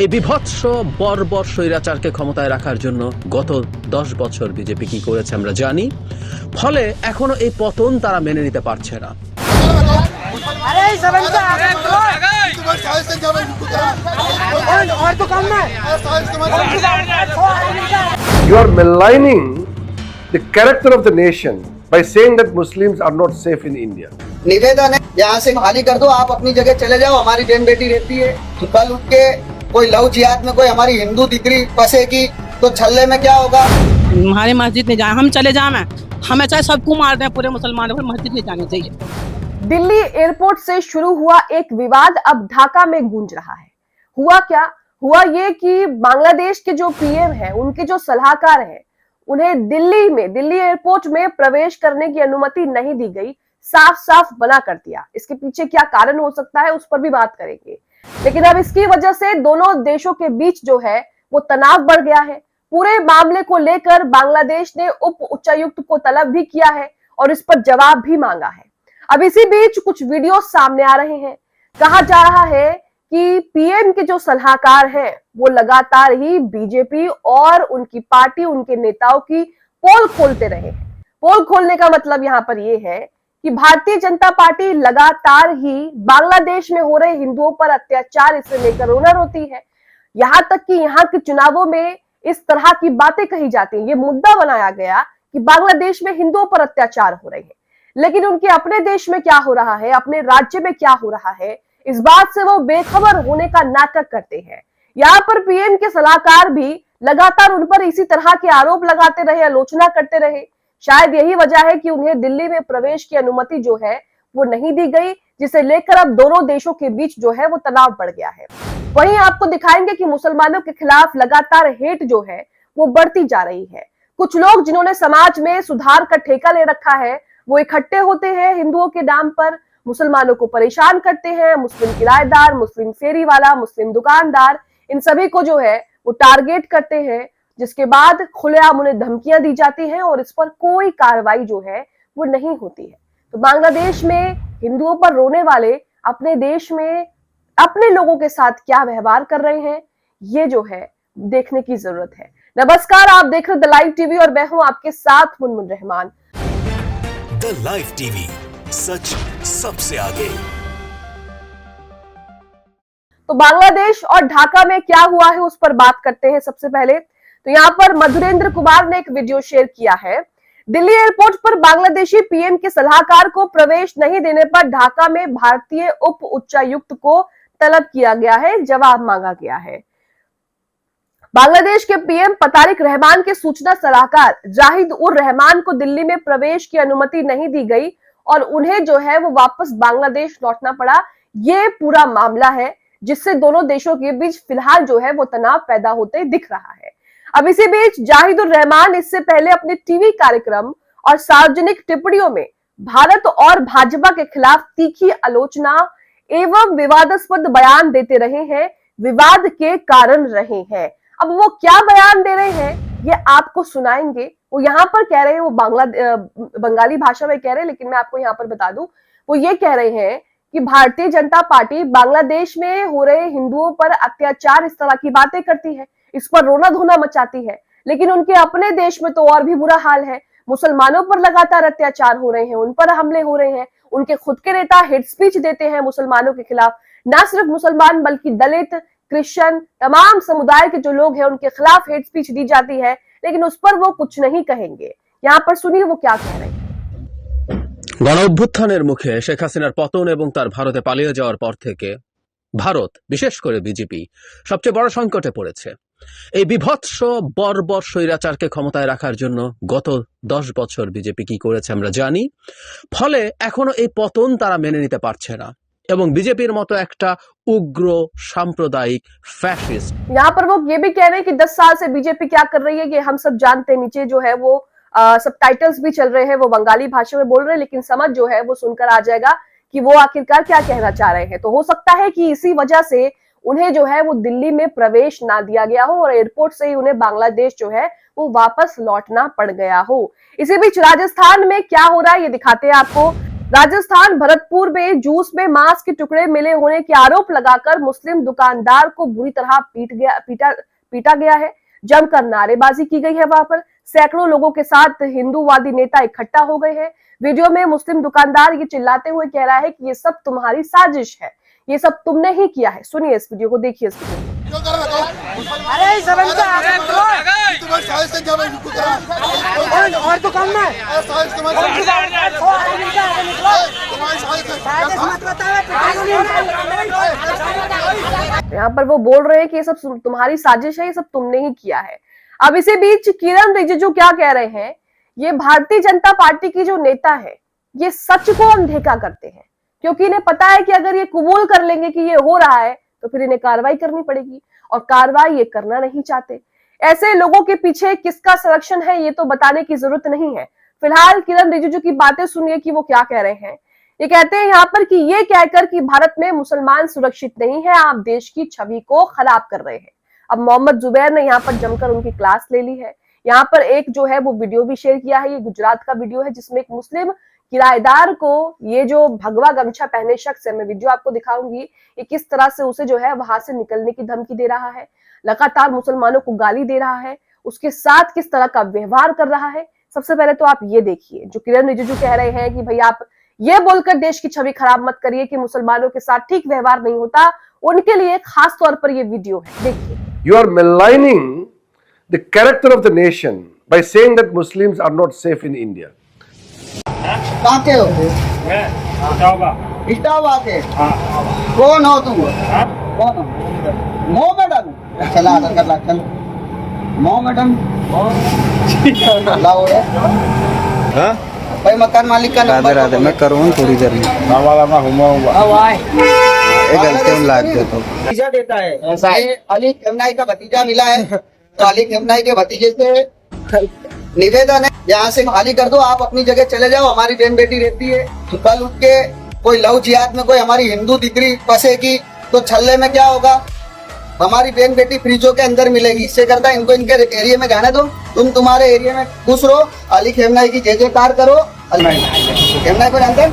এই বিভৎস বর্বর স্বৈরাচারকে ক্ষমতায় রাখার জন্য গত 10 বছর বিজেপি কি করেছে আমরা জানি। ফলে এখনো এই পতন তারা মেনে নিতে পারছে না। You are maligning the character of the nation by saying that Muslims are not safe in India. निवेदन है, यहाँ से खाली कर दो, आप अपनी जगह चले जाओ। हमारी बहन बेटी रहती है, कल उठ के कोई लव जिहाद में कोई हमारी हिंदू दिकरी फंसेगी तो छल्ले में क्या होगा। हमारे मस्जिद नहीं जाए, हम चले जाए, हमें चाहे सबको मार दें, पूरे मुसलमानों को मस्जिद नहीं जानी चाहिए। दिल्ली एयरपोर्ट से शुरू हुआ एक विवाद अब ढाका में गूंज रहा है। हुआ क्या? हुआ ये कि बांग्लादेश के जो पीएम हैं, उनके जो सलाहकार हैं, उन्हें दिल्ली एयरपोर्ट में प्रवेश करने की अनुमति नहीं दी गई। साफ साफ मना कर दिया। इसके पीछे क्या कारण हो सकता है उस पर भी बात करेंगे। लेकिन अब इसकी वजह से दोनों देशों के बीच जो है वो तनाव बढ़ गया है। पूरे मामले को लेकर बांग्लादेश ने उप उच्चायुक्त को तलब भी किया है और इस पर जवाब भी मांगा है। अब इसी बीच कुछ वीडियो सामने आ रहे हैं। कहा जा रहा है कि पीएम के जो सलाहकार हैं वो लगातार ही बीजेपी और उनकी पार्टी, उनके नेताओं की पोल खोलते रहे हैं। पोल खोलने का मतलब यहाँ पर ये है कि भारतीय जनता पार्टी लगातार ही बांग्लादेश में हो रहे हिंदुओं पर अत्याचार इसे लेकर रोना रोती है। यहाँ तक कि यहाँ के चुनावों में इस तरह की बातें कही जाती हैं। ये मुद्दा बनाया गया कि बांग्लादेश में हिंदुओं पर अत्याचार हो रहे हैं, लेकिन उनके अपने देश में क्या हो रहा है, अपने राज्य में क्या हो रहा है, इस बात से वो बेखबर होने का नाटक करते हैं। यहाँ पर पीएम के सलाहकार भी लगातार उन पर इसी तरह के आरोप लगाते रहे, आलोचना करते रहे। शायद यही वजह है कि उन्हें दिल्ली में प्रवेश की अनुमति जो है वो नहीं दी गई, जिसे लेकर अब दोनों देशों के बीच जो है वो तनाव बढ़ गया है। वहीं आपको दिखाएंगे कि मुसलमानों के खिलाफ लगातार हेट जो है वो बढ़ती जा रही है। कुछ लोग जिन्होंने समाज में सुधार का ठेका ले रखा है वो इकट्ठे होते हैं हिंदुओं के नाम पर, मुसलमानों को परेशान करते हैं। मुस्लिम किराएदार, मुस्लिम फेरी वाला, मुस्लिम दुकानदार, इन सभी को जो है वो टारगेट करते हैं, जिसके बाद खुलेआम उन्हें धमकियां दी जाती हैं और इस पर कोई कार्रवाई जो है वो नहीं होती है। तो बांग्लादेश में हिंदुओं पर रोने वाले अपने देश में अपने लोगों के साथ क्या व्यवहार कर रहे हैं, ये जो है देखने की जरूरत है। नमस्कार, आप देख रहे द लाइव टीवी और मैं हूं आपके साथ Munmun Rahman. The live TV, सच सबसे आगे। तो बांग्लादेश और ढाका में क्या हुआ है उस पर बात करते हैं। सबसे पहले तो यहाँ पर मधुरेंद्र कुमार ने एक वीडियो शेयर किया है। दिल्ली एयरपोर्ट पर बांग्लादेशी पीएम के सलाहकार को प्रवेश नहीं देने पर ढाका में भारतीय उप उच्चायुक्त को तलब किया गया है, जवाब मांगा गया है। बांग्लादेश के पीएम पतारिक रहमान के सूचना सलाहकार जाहिद उर रहमान को दिल्ली में प्रवेश की अनुमति नहीं दी गई और उन्हें जो है वो वापस बांग्लादेश लौटना पड़ा। ये पूरा मामला है जिससे दोनों देशों के बीच फिलहाल जो है वो तनाव पैदा होते दिख रहा है। अब इसी बीच जाहिद उर रहमान इससे पहले अपने टीवी कार्यक्रम और सार्वजनिक टिप्पणियों में भारत और भाजपा के खिलाफ तीखी आलोचना एवं विवादास्पद बयान देते रहे हैं, विवाद के कारण रहे हैं। अब वो क्या बयान दे रहे हैं ये आपको सुनाएंगे। वो यहाँ पर कह रहे हैं, वो बंगाली भाषा में कह रहे हैं, लेकिन मैं आपको यहाँ पर बता दूं, वो ये कह रहे हैं कि भारतीय जनता पार्टी बांग्लादेश में हो रहे हिंदुओं पर अत्याचार इस तरह की बातें करती है, इस पर रोना धोना मचाती है, लेकिन उनके अपने देश में तो और भी बुरा हाल है। मुसलमानों पर लगातार अत्याचार हो रहे हैं, उन पर हमले हो रहे हैं। उनके खुद के नेता हेट स्पीच देते हैं मुसलमानों के खिलाफ। ना सिर्फ मुसलमान बल्कि दलित, क्रिश्चियन, तमाम समुदाय के जो लोग हैं उनके खिलाफ हेट स्पीच दी जाती है, लेकिन उस पर वो कुछ नहीं कहेंगे। यहाँ पर सुनिए वो क्या कह रहे हैं। গণ অভ্যুত্থানের মুখে শেখ হাসিনার পতন এবং তার ভারতে পালিয়ে যাওয়ার পর থেকে ভারত, বিশেষ করে বিজেপি, সবচেয়ে বড় সংকটে পড়েছে। এই বিভৎস বর্বর স্বৈরাচারকে ক্ষমতায় রাখার জন্য গত 10 বছর বিজেপি কি করেছে আমরা জানি। ফলে এখনো এই পতন তারা মেনে নিতে পারছে না এবং বিজেপির মতো একটা उग्र सांप्रदायिक फैशिस्ट। यहाँ पर वो ये भी कह रहे हैं कि 10 साल से बीजेपी क्या कर रही है ये हम सब जानते हैं। नीचे जो है वो सबटाइटल्स भी चल रहे हैं, वो बंगाली भाषा में बोल रहे हैं, लेकिन समझ जो है वो सुनकर आ जाएगा कि वो आखिरकार क्या कहना चाह रहे हैं। तो हो सकता है कि इसी वजह से उन्हें जो है वो दिल्ली में प्रवेश ना दिया गया हो और एयरपोर्ट से ही उन्हें बांग्लादेश जो है वो वापस लौटना पड़ गया हो। इसी बीच राजस्थान में क्या हो रहा है ये दिखाते हैं आपको। राजस्थान भरतपुर में जूस में मांस के टुकड़े मिले होने के आरोप लगाकर मुस्लिम दुकानदार को बुरी तरह पीटा गया है। जमकर नारेबाजी की गई है। वहां पर सैकड़ों लोगों के साथ हिंदूवादी नेता इकट्ठा हो गए हैं। वीडियो में मुस्लिम दुकानदार ये चिल्लाते हुए कह रहा है कि ये सब तुम्हारी साजिश है, ये सब तुमने ही किया है। सुनिए इस वीडियो को, देखिए इस वीडियो को। और दुकान में यहाँ पर वो बोल रहे हैं कि ये सब तुम्हारी साजिश है, ये सब तुमने ही किया है। अब इसी बीच किरण रिजिजू क्या कह रहे हैं, ये भारतीय जनता पार्टी की जो नेता है ये सच को अनदेखा करते हैं, क्योंकि इन्हें पता है कि अगर ये कबूल कर लेंगे कि ये हो रहा है तो फिर इन्हें कार्रवाई करनी पड़ेगी, और कार्रवाई ये करना नहीं चाहते। ऐसे लोगों के पीछे किसका संरक्षण है ये तो बताने की जरूरत नहीं है। फिलहाल किरण रिजिजू की बातें सुनिए कि वो क्या कह रहे हैं। ये कहते हैं यहाँ पर कि ये कहकर कि भारत में मुसलमान सुरक्षित नहीं है, आप देश की छवि को खराब कर रहे हैं। अब मोहम्मद जुबैर ने यहाँ पर जमकर उनकी क्लास ले ली है। यहाँ पर एक जो है वो वीडियो भी शेयर किया है, ये गुजरात का वीडियो है जिसमें एक मुस्लिम किराएदार को ये जो भगवा गमछा पहने शख्स है, मैं वीडियो आपको दिखाऊंगी, ये किस तरह से उसे जो है वहां से निकलने की धमकी दे रहा है, लगातार मुसलमानों को गाली दे रहा है, उसके साथ किस तरह का व्यवहार कर रहा है। सबसे पहले तो आप ये देखिए, जो किरण रिजिजू कह रहे हैं कि भाई आप ये बोलकर देश की छवि खराब मत करिए कि मुसलमानों के साथ ठीक व्यवहार नहीं होता, उनके लिए खास तौर पर ये वीडियो है, देखिए। You are maligning the character of the nation by saying that Muslims are not safe in India. कहाँ के हो? इटावा के। कौन हो तुम? कौन हो? मोहम्मदन। चला आधार कार्ड ला, चल। मोहम्मदन। लाओ रे। हाँ? भाई मकान मालिक का नंबर। राधे मैं करूँ थोड़ी देर में। भतीजा देता है। ऐसा है। अली खेमनाई का भतीजा मिला है, तो अली खेमनाई के भतीजे से निवेदन है, यहाँ से खाली कर दो, आप अपनी जगह चले जाओ, हमारी बहन बेटी रहती है। कल उठ के कोई लव जिहाद में कोई हमारी हिंदू दिकरी फंसेगी तो छल्ले में क्या होगा? हमारी बहन बेटी फ्रीजों के अंदर मिलेगी। इससे करता है इनको इनके एरिया में जाने दो, तुम तुम्हारे एरिया में घुस रहो, अली खेमनाई की जय जयकार करो। खेमनाई को जानते हैं?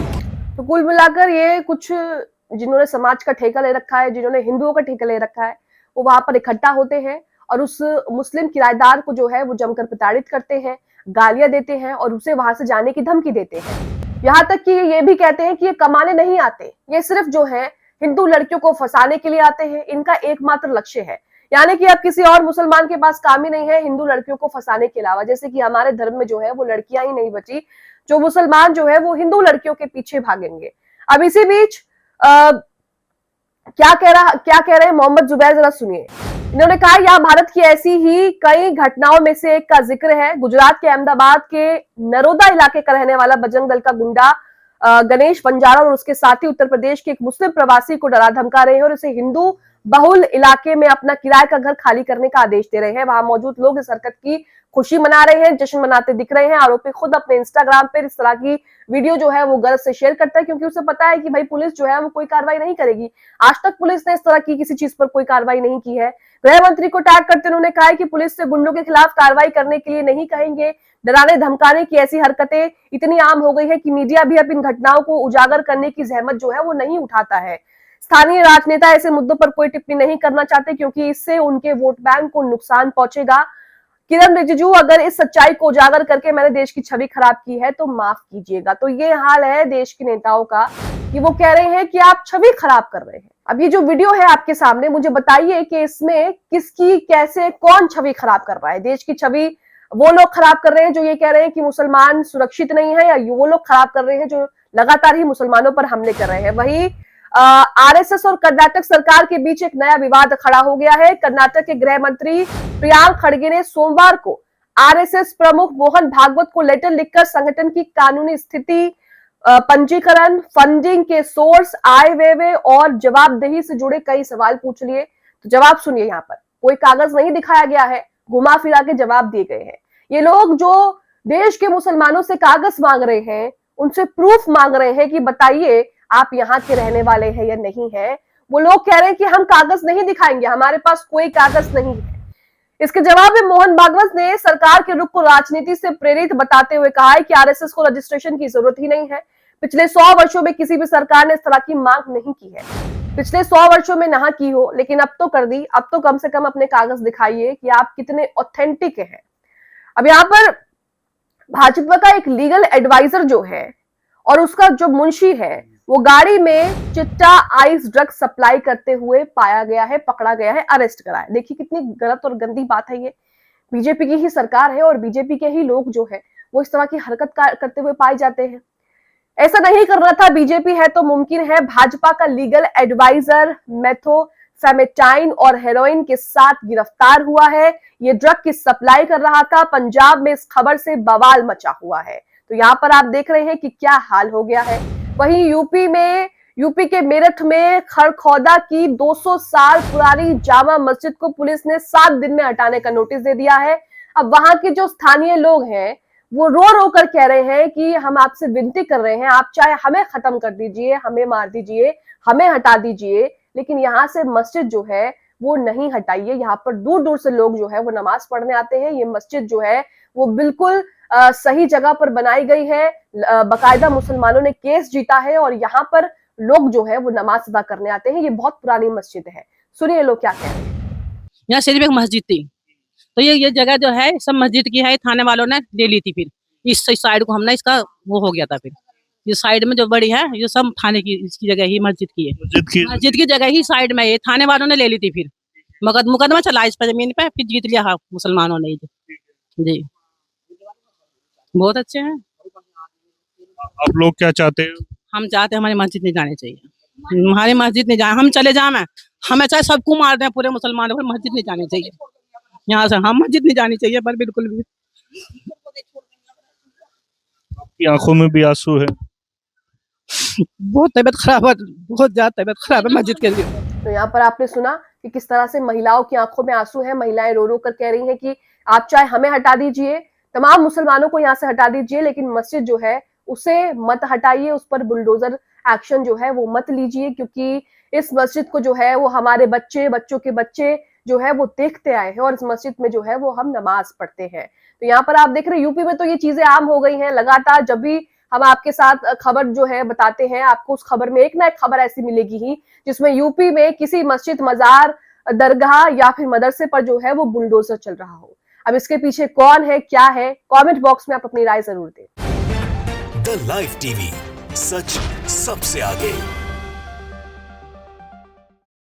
तो कुल मिलाकर ये कुछ जिन्होंने समाज का ठेका ले रखा है, जिन्होंने हिंदुओं का ठेका ले रखा है, वो वहां पर इकट्ठा होते हैं और उस मुस्लिम किराएदार को जो है वो जमकर प्रताड़ित करते हैं, गालियां देते हैं और उसे वहां से जाने की धमकी देते हैं। यहाँ तक कि ये भी कहते हैं कि ये कमाने नहीं आते, ये सिर्फ जो है हिंदू लड़कियों को फंसाने के लिए आते हैं, इनका एकमात्र लक्ष्य है। यानी कि अब किसी और मुसलमान के पास काम ही नहीं है हिंदू लड़कियों को फंसाने के अलावा। जैसे कि हमारे धर्म में जो है वो लड़कियां ही नहीं बची, जो मुसलमान जो है वो हिंदू लड़कियों के पीछे भागेंगे। अब इसी बीच क्या कह रहे हैं मोहम्मद जुबैर, जरा सुनिए। इन्होंने कहा यहाँ भारत की ऐसी ही कई घटनाओं में से एक का जिक्र है। गुजरात के अहमदाबाद के नरोदा इलाके का रहने वाला बजरंग दल का गुंडा गणेश बंजारा और उसके साथी उत्तर प्रदेश के एक मुस्लिम प्रवासी को डरा धमका रहे हैं और उसे हिंदू बहुल इलाके में अपना किराए का घर खाली करने का आदेश दे रहे हैं। वहां मौजूद लोग इस हरकत की खुशी मना रहे हैं, जश्न मनाते दिख रहे हैं। आरोपी खुद अपने इंस्टाग्राम पर इस तरह की वीडियो जो है वो गर्व से शेयर करता है, क्योंकि उसे पता है कि भाई पुलिस जो है वो कोई कार्रवाई नहीं करेगी। आज तक पुलिस ने इस तरह की किसी चीज पर कोई कार्रवाई नहीं की है। गृह मंत्री को टैग करते उन्होंने कहा है कि पुलिस से गुंडों के खिलाफ कार्रवाई करने के लिए नहीं कहेंगे। डराने धमकाने की ऐसी हरकतें इतनी आम हो गई है कि मीडिया भी अब इन घटनाओं को उजागर करने की जहमत जो है वो नहीं उठाता है। स्थानीय राजनेता ऐसे मुद्दों पर कोई टिप्पणी नहीं करना चाहते, क्योंकि इससे उनके वोट बैंक को नुकसान पहुंचेगा। किरण रिजिजू, अगर इस सच्चाई को उजागर करके मैंने देश की छवि खराब की है तो माफ कीजिएगा। तो ये हाल है देश के नेताओं का कि वो कह रहे हैं कि आप छवि खराब कर रहे हैं। अब ये जो वीडियो है आपके सामने, मुझे बताइए कि इसमें किसकी कैसे कौन छवि खराब कर रहा है? देश की छवि वो लोग खराब कर रहे हैं जो ये कह रहे हैं कि मुसलमान सुरक्षित नहीं है, या वो लोग खराब कर रहे हैं जो लगातार ही मुसलमानों पर हमले कर रहे हैं? वही आरएसएस और कर्नाटक सरकार के बीच एक नया विवाद खड़ा हो गया है। कर्नाटक के गृह मंत्री प्रियांक खड़गे ने सोमवार को आरएसएस प्रमुख मोहन भागवत को लेटर लिखकर संगठन की कानूनी स्थिति, पंजीकरण, फंडिंग के सोर्स, आय व्यय और जवाबदेही से जुड़े कई सवाल पूछ लिए। तो जवाब सुनिए, यहाँ पर कोई कागज नहीं दिखाया गया है, घुमा फिरा के जवाब दिए गए हैं। ये लोग जो देश के मुसलमानों से कागज मांग रहे हैं, उनसे प्रूफ मांग रहे हैं कि बताइए आप यहाँ के रहने वाले हैं या नहीं है। वो लोग कह रहे हैं कि हम कागज नहीं दिखाएंगे, हमारे पास कोई कागज नहीं है। इसके जवाब में मोहन भागवत ने सरकार के रुख को राजनीति से प्रेरित बताते हुए कहा है कि आरएसएस को रजिस्ट्रेशन की जरूरत ही नहीं है। पिछले 100 वर्षों में किसी भी सरकार ने इस तरह की मांग नहीं की है। पिछले 100 वर्षों में ना की हो, लेकिन अब तो कर दी। अब तो कम से कम अपने कागज दिखाइए कि आप कितने ऑथेंटिक हैं। अब यहाँ पर भाजपा का एक लीगल एडवाइजर जो है और उसका जो मुंशी है, वो गाड़ी में चिट्टा आइस ड्रग सप्लाई करते हुए पाया गया है, पकड़ा गया है, अरेस्ट करा है। देखिए कितनी गलत और गंदी बात है ये। बीजेपी की ही सरकार है और बीजेपी के ही लोग जो है वो इस तरह की हरकत करते हुए पाए जाते हैं। ऐसा नहीं करना था। बीजेपी है तो मुमकिन है। भाजपा का लीगल एडवाइजर मेथोफेमेटाइन और हेरोइन के साथ गिरफ्तार हुआ है। ये ड्रग की सप्लाई कर रहा था। पंजाब में इस खबर से बवाल मचा हुआ है। तो यहाँ पर आप देख रहे हैं कि क्या हाल हो गया है। वहीं यूपी के मेरठ में खरखौदा की 200 साल पुरानी जामा मस्जिद को पुलिस ने 7 दिन में हटाने का नोटिस दे दिया है। अब वहां के जो स्थानीय लोग हैं वो रो रो कर कह रहे हैं कि हम आपसे विनती कर रहे हैं, आप चाहे हमें खत्म कर दीजिए, हमें मार दीजिए, हमें हटा दीजिए, लेकिन यहाँ से मस्जिद जो है वो नहीं हटाइए। यहाँ पर दूर दूर से लोग जो है वो नमाज पढ़ने आते हैं। ये मस्जिद जो है वो बिल्कुल सही जगह पर बनाई गई है। बाकायदा मुसलमानों ने केस जीता है और यहाँ पर लोग जो है वो नमाज अदा करने आते हैं। ये बहुत पुरानी मस्जिद है। सुनिए लोग क्या कह रहे हैं। यहाँ सिर्फ एक मस्जिद थी, तो ये जगह जो है सब मस्जिद की है। थाने वालों ने ले ली थी। फिर इस साइड को हमने इसका वो हो गया था। फिर ये साइड में जो बड़ी है ये सब थाने की, इसकी जगह ही मस्जिद की है। मस्जिद की जगह ही साइड में ये थाने वालों ने ले ली थी। फिर मुकदमा चला इस पर जमीन पे, फिर जीत लिया हाँ मुसलमानों ने जी। बहुत अच्छे हैं। आप लोग क्या चाहते हैं? हम चाहते हैं हमारी मस्जिद नहीं जानी चाहिए। हमारी मस्जिद नहीं जाए, हम चले जाए, हमें चाहे सबको मार दें, पूरे मुसलमानों को, मस्जिद नहीं जानी चाहिए यहाँ से। हम मस्जिद नहीं जानी चाहिए पर बिल्कुल भी। आपकी आंखों में भी आंसू है? बहुत तबीयत खराब है, बहुत ज्यादा तबीयत खराब है मस्जिद के लिए। तो यहाँ पर आपने सुना कि किस तरह से महिलाओं की आंखों में आंसू है। महिलाएं रो रो कर कह रही हैं कि आप चाहे हमें हटा दीजिए, तमाम मुसलमानों को यहाँ से हटा दीजिए, लेकिन मस्जिद जो है उसे मत हटाइए, उस पर बुलडोजर एक्शन जो है वो मत लीजिए, क्योंकि इस मस्जिद को जो है वो हमारे बच्चों के बच्चे जो है वो देखते आए हैं और इस मस्जिद में जो है वो हम नमाज पढ़ते हैं। तो यहाँ पर आप देख रहे हैं यूपी में तो ये चीजें आम हो गई हैं। लगातार जब भी हम आपके साथ खबर जो है बताते हैं, आपको उस खबर में एक ना एक खबर ऐसी मिलेगी ही जिसमें यूपी में किसी मस्जिद, मजार, दरगाह या फिर मदरसे पर जो है वो बुलडोजर चल रहा हो। अब इसके पीछे कौन है, क्या है, कमेंट बॉक्स में आप अपनी राय जरूर दें। द लाइव टीवी, सच सबसे आगे।